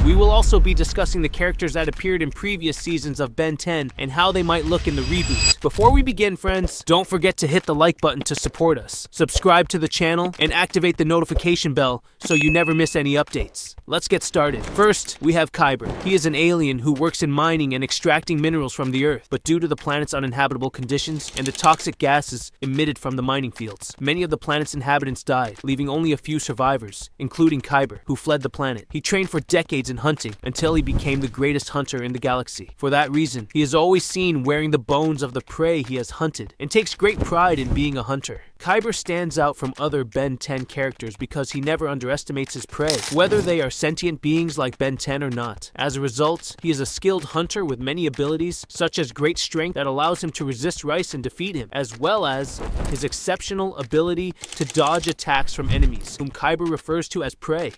We will also be discussing the characters that appeared in previous seasons of Ben 10 and how they might look in the reboot. Before we begin, friends, don't forget to hit the like button to support us, subscribe to the channel, and activate the notification bell so you never miss any updates. Let's get started. First, we have Kyber. He is an alien who works in mining and extracting minerals from the Earth, but due to the planet's uninhabitable conditions and the toxic gases emitted from the mining fields, many of the planet's inhabitants died, leaving only a few survivors, including Kyber, who fled the planet. He trained for decades in hunting until he became the greatest hunter in the galaxy. For that reason, he is always seen wearing the bones of the prey he has hunted and takes great pride in being a hunter. Kyber stands out from other Ben 10 characters because he never underestimates his prey, whether they are sentient beings like Ben 10 or not. As a result, he is a skilled hunter with many abilities, such as great strength that allows him to resist Rice and defeat him, as well as his exceptional ability to dodge attacks from enemies, whom Kyber refers to as prey.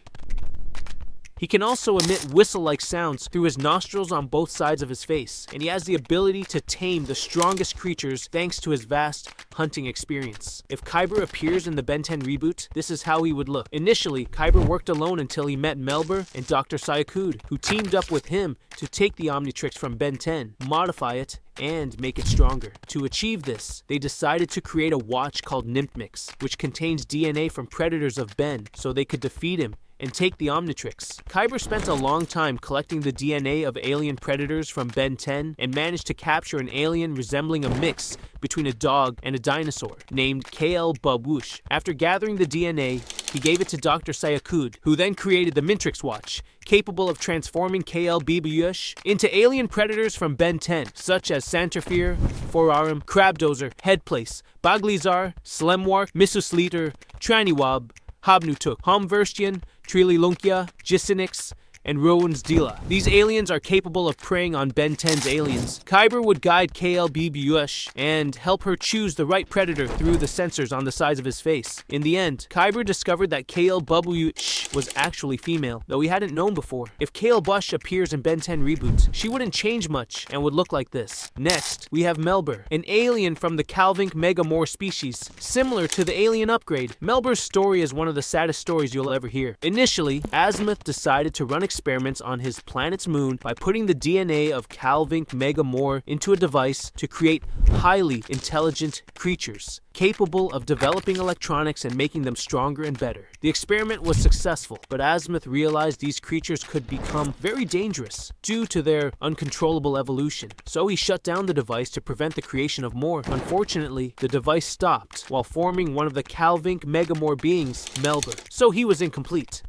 He can also emit whistle-like sounds through his nostrils on both sides of his face, and he has the ability to tame the strongest creatures thanks to his vast hunting experience. If Kyber appears in the Ben 10 reboot, this is how he would look. Initially, Kyber worked alone until he met Melber and Dr. Sayakud, who teamed up with him to take the Omnitrix from Ben 10, modify it, and make it stronger. To achieve this, they decided to create a watch called Nymphmix, which contains DNA from predators of Ben, so they could defeat him and take the Omnitrix. Kyber spent a long time collecting the DNA of alien predators from Ben 10 and managed to capture an alien resembling a mix between a dog and a dinosaur named KL Babush. After gathering the DNA, he gave it to Dr. Sayakud, who then created the Mintrix watch, capable of transforming KL Babush into alien predators from Ben 10, such as Santerfear, Forearm, Crabdozer, Headplace, Baglizar, Slemwark, Misusliter, Traniwab, Habnutuk, Homverstian, Trililunkia, Gisinix, and Rowan's Dila. These aliens are capable of preying on Ben 10's aliens. Kyber would guide KLB Bush and help her choose the right predator through the sensors on the sides of his face. In the end, Kyber discovered that KL Bush was actually female, though he hadn't known before. If KL Bush appears in Ben 10 Reboot, she wouldn't change much and would look like this. Next, we have Melber, an alien from the Calvink Megamore species, similar to the alien upgrade. Melber's story is one of the saddest stories you'll ever hear. Initially, Azimuth decided to run experiments on his planet's moon by putting the DNA of Calvink Megamore into a device to create highly intelligent creatures, capable of developing electronics and making them stronger and better. The experiment was successful, but Azimuth realized these creatures could become very dangerous due to their uncontrollable evolution. So he shut down the device to prevent the creation of more. Unfortunately, the device stopped while forming one of the Calvink Megamore beings, Melber, so he was incomplete.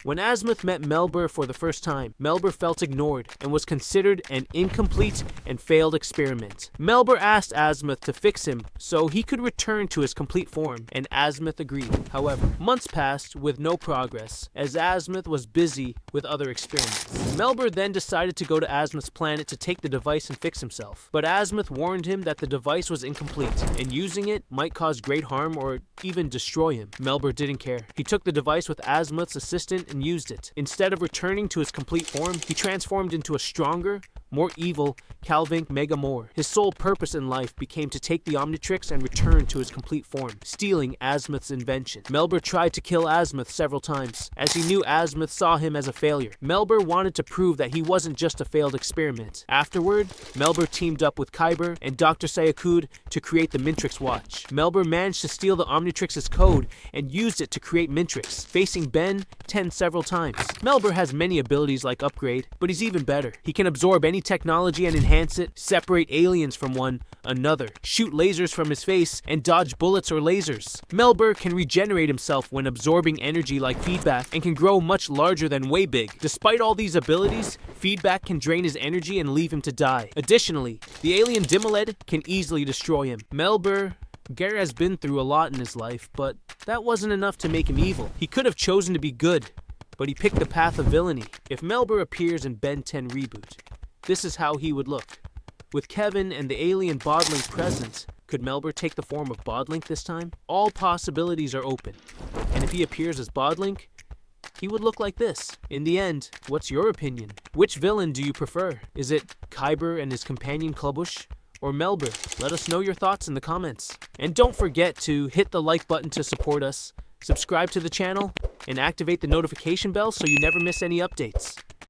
When Azimuth met Melber for the first time, Melber felt ignored and was considered an incomplete and failed experiment. Melber asked Azimuth to fix him so he could return to his complete form, and Azimuth agreed. However, months passed with no progress, as Azimuth was busy with other experiments. Melber then decided to go to Azimuth's planet to take the device and fix himself, but Azimuth warned him that the device was incomplete, and using it might cause great harm or even destroy him. Melber didn't care. He took the device with Azimuth's assistant and used it. Instead of returning to his complete form, he transformed into a stronger, more evil Calvink Megamore. His sole purpose in life became to take the Omnitrix and return to his complete form, stealing Azimuth's invention. Melber tried to kill Azimuth several times, as he knew Azimuth saw him as a failure. Melber wanted to prove that he wasn't just a failed experiment. Afterward, Melber teamed up with Kyber and Dr. Sayakud to create the Mintrix watch. Melber managed to steal the Omnitrix's code and used it to create Mintrix, facing Ben 10 several times. Melber has many abilities like Upgrade, but he's even better. He can absorb any technology and enhance it, separate aliens from one another, shoot lasers from his face, and dodge bullets or lasers. Melber can regenerate himself when absorbing energy like Feedback and can grow much larger than Way Big. Despite all these abilities, Feedback can drain his energy and leave him to die. Additionally, the alien Dimoled can easily destroy him. Melber has been through a lot in his life, but that wasn't enough to make him evil. He could have chosen to be good, but he picked the path of villainy. If Melber appears in Ben 10 Reboot, this is how he would look. With Kevin and the alien Bodlink present, could Melber take the form of Bodlink this time? All possibilities are open, and if he appears as Bodlink, he would look like this. In the end, what's your opinion? Which villain do you prefer? Is it Kyber and his companion Klabush, or Melber? Let us know your thoughts in the comments. And don't forget to hit the like button to support us, subscribe to the channel, and activate the notification bell so you never miss any updates.